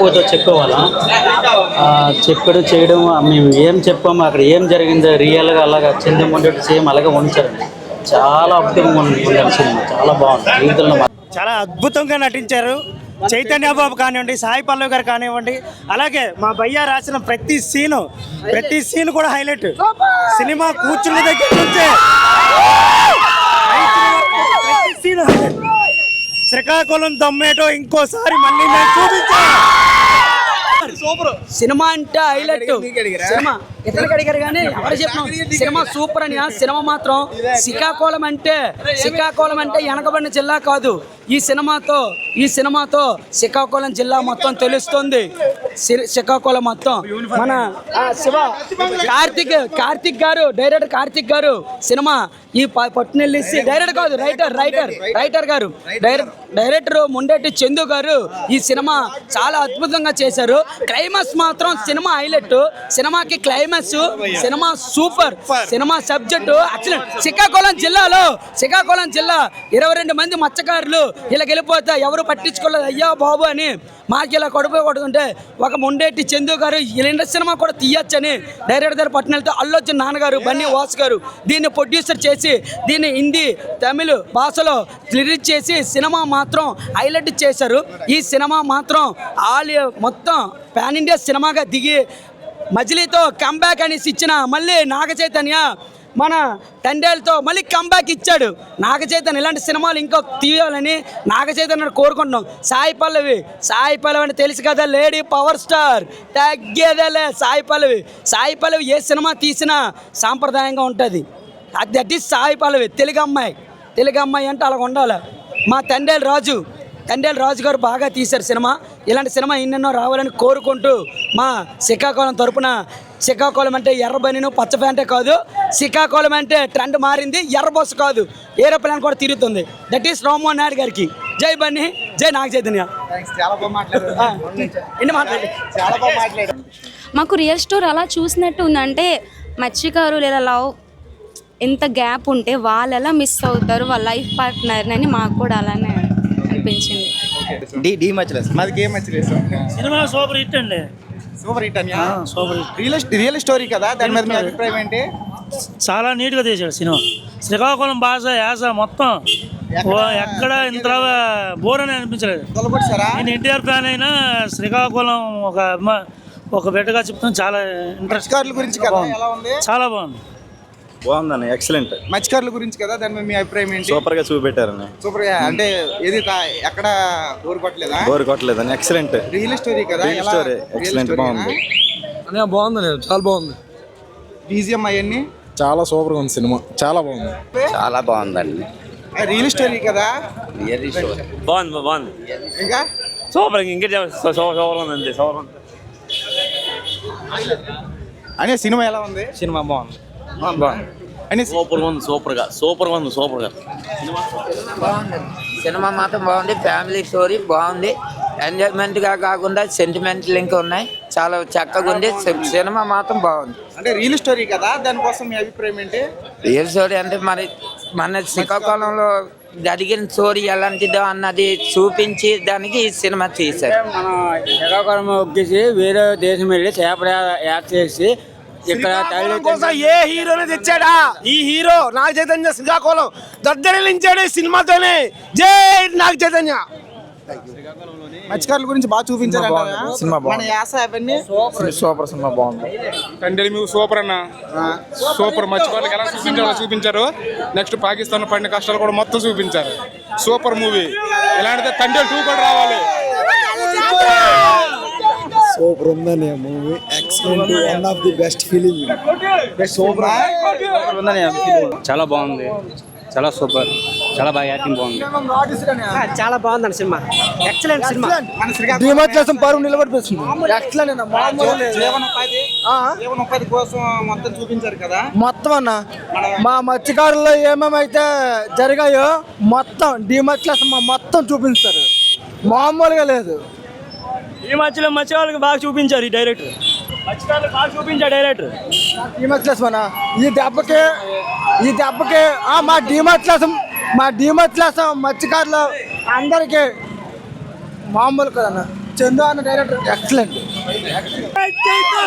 ఉప్పుతో చెప్పుకోవాలా చెప్పడం చేయడం మేము ఏం చెప్పాము అక్కడ ఏం జరిగిందో రియల్గా అలాగా చింతమండేటి సేమ్ అలాగే ఉంచారండి. చాలా అద్భుతంగా ఉండాలి సినిమా, చాలా బాగుంది. జీవితంలో చాలా అద్భుతంగా నటించారు. చైతన్య బాబు కానివ్వండి, సాయి పల్లవి గారు కానివ్వండి, అలాగే మా భయ్య రాసిన ప్రతి సీన్ కూడా హైలైట్. సినిమా కూర్చున్న దగ్గర నుంచే ప్రతి సీన్ హైలైట్. శ్రీకాకుళం దమ్మేటో ఇంకోసారి మళ్ళీ నేను చూపించా. సినిమా అంటే హైలైట్. సినిమా ఇతరులకు అడిగారు కానీ ఎవరు చెప్పినాం సినిమా సూపర్ అని. సినిమా మాత్రం శ్రీకాకుళం అంటే వెనకబడిన జిల్లా కాదు. ఈ సినిమాతో శ్రీకాకుళం జిల్లా మొత్తం తెలుస్తుంది. శ్రీకాకుళం మొత్తం మన శివ కార్తిక్ గారు డైరెక్టర్ కార్తిక్ గారు సినిమా ఈ పట్టునెల్లిసి డైరెక్టర్ కాదు రైటర్ గారు డైరెక్టర్ ముండేటి చందు గారు ఈ సినిమా చాలా అద్భుతంగా చేశారు. క్లైమాక్స్ మాత్రం సినిమా హైలైట్. సినిమాకి climax cinema super. Cinema subject excellent. Srikakulam జిల్లా 22 మంది మత్స్యకారులు ఇలా వెళ్ళిపోతే ఎవరు పట్టించుకోలేదు అయ్యా బాబు అని మాకు ఇలా కడుపు కొడుతుంటే ఒక ముండేటి చందు గారు ఇలా సినిమా కూడా తీయచ్చని డైరెక్టర్ గారు పట్టునెళ్తే అల్లు అర్జున్ నాన్నగారు బన్నీ వాస్ గారు దీన్ని ప్రొడ్యూసర్ చేసి దీన్ని హిందీ తమిళ భాషలో రిలీజ్ చేసి సినిమా మాత్రం హైలైట్ చేశారు. ఈ సినిమా మాత్రం మొత్తం పాన్ ఇండియా సినిమాగా దిగి మజిలీతో కంబ్యాక్ అనేసి ఇచ్చిన మళ్ళీ నాగ చైతన్య మన తండేలతో మళ్ళీ కంబ్యాక్ ఇచ్చాడు. నాగ చైతన్య ఇలాంటి సినిమాలు ఇంకా తీయాలని నాగ చైతన్య కోరుకుంటున్నాం. సాయి పల్లవి అంటే తెలుసు కదా, లేడీ పవర్ స్టార్ తగ్గేదేలే. సాయి పల్లవి ఏ సినిమా తీసినా సాంప్రదాయంగా ఉంటుంది. That is Sai Pallavi. తెలుగు అమ్మాయి అంటే అలా ఉండాలి. మా తండేలు రాజు గారు బాగా తీశారు సినిమా. ఇలాంటి సినిమా ఎన్నెన్నో రావాలని కోరుకుంటూ మా శ్రీకాకుళం తరపున, శ్రీకాకుళం అంటే ఎర్రబనిను పచ్చ ప్యాంటే కాదు, శ్రీకాకుళం అంటే ట్రెండ్ మారింది, ఎర్ర బస్సు కాదు, ఏరోప్లేన్ కూడా తిరుగుతుంది. దట్ ఈస్ రామ్మోహన్ నాయుడు గారికి జై బన్నీ, జై నాగ చైతన్య. మాకు రియల్ స్టోరీ అలా చూసినట్టు ఉందంటే మత్స్యకారు లేదా లవ్ ఎంత గ్యాప్ ఉంటే వాళ్ళు ఎలా మిస్ అవుతారు వాళ్ళ లైఫ్ పార్ట్నర్ని అని మాకు కూడా అలానే అనిపించింది. సినిమా సూపర్ హిట్ అండి. రియల్ స్టోరీ కదా, దాని మీద మీ అభిప్రాయం ఏంటి? చాలా నీట్గా తీశాడు సినిమా. శ్రీకాకుళం భాష యాస మొత్తం ఎక్కడ ఇంత బోర్ అని అనిపించలేదు. నేను ఎన్టీఆర్ ఫ్యాన్ అయినా శ్రీకాకుళం ఒక బెటగా చెప్తాను. చాలా ఇంట్రెస్ట్ గురించి చాలా బాగుంది. బాగుందన్న, ఎక్సలెంట్. మత్స్యకారుల గురించి కదా, దాని మీద మీ అభిప్రాయం ఏంటి? సూపర్ గా చూపెట్టారని. సూపర్ గా అంటే ఏది ఎక్కడ బోర్ కొట్టలేదని. ఎక్సలెంట్ రియల్ స్టోరీ కదా, ఎక్సలెంట్ బాగుంది. బాగుంది, చాలా బాగుంది. బీజిఎం అవన్నీ చాలా సూపర్ గా ఉంది సినిమా, చాలా బాగుంది. చాలా బాగుందండి. రియల్ స్టోరీ కదా, బాగుంది. ఇంకా సూపర్ ఉందండి. అనే సినిమా ఎలా ఉంది? సినిమా బాగుంది. సూపర్ గా ఉంది. బాగుంది సినిమా మాత్రం బాగుంది. ఫ్యామిలీ స్టోరీ బాగుంది. ఎంజాయ్మెంట్ గా కాకుండా సెంటిమెంట్ లింక్ ఉన్నాయి. చాలా చక్కగా ఉంది సినిమా మాత్రం బాగుంది. అంటే రియల్ స్టోరీ కదా, దానికోసం మీ అభిప్రాయం ఏంటి? రియల్ స్టోరీ అంటే మరి మన శ్రీకాకుళంలో జరిగిన స్టోరీ ఎలాంటిదో అన్నది చూపించి దానికి ఈ సినిమా తీశారు. మన శ్రీకాకుళం ఒక్కేసి వేరే దేశం వెళ్ళి చేపల యాడ్ చేసి ఇక్కడ ఏ హీరోని తెచ్చాడా? ఈ హీరో నాగ చైతన్య శ్రీకాకుళం దద్దరిల్లించాడు సినిమాతోనే. జై నాగ చైతన్య. మత్స్యకారుల గురించి బాగా చూపించారు. మన యాస అవన్నీ సూపర్ సినిమా బాగుంది. తండ్రి మీకు సూపర్ అన్న, సూపర్. మత్స్యకారులకు ఎలా చూపించారో నెక్స్ట్ పాకిస్తాన్ పడిన కష్టాలు కూడా మొత్తం చూపించారు. Super movie. ఇలాంటిదే తండ్రి 2 కూడా రావాలి. సూపర్ ఉందని movie, excellent, one of the best film. Super ఉందని చాలా బాగుంది, చాలా సూపర్, చాలా బాగా యాక్టింగ్ బాగుంది. చాలా బాగుందండి సినిమా, ఎక్సలెంట్ సినిమా. డిమార్ట్లేషన్ పరువు నిలబడిపోతుంది. జీవనోపాధి కోసం మొత్తం చూపించారు కదా. మొత్తం అన్న మా మత్స్యకారుల్లో ఏమేమైతే జరిగాయో మొత్తం డిమార్ట్లేషన్ మొత్తం చూపిస్తారు, మామూలుగా లేదు. ఈ మధ్యలో మత్స్యకారులకు బాగా చూపించారు ఈ డైరెక్టర్. డిమార్ట్లేషన్ ఈ దెబ్బకి మా డిమార్ట్లేషన్ మత్స్యకారులు అందరికీ మామూలు కదన్న. చందు అన్న డైరెక్టర్ ఎక్సలెంట్. జై చైతు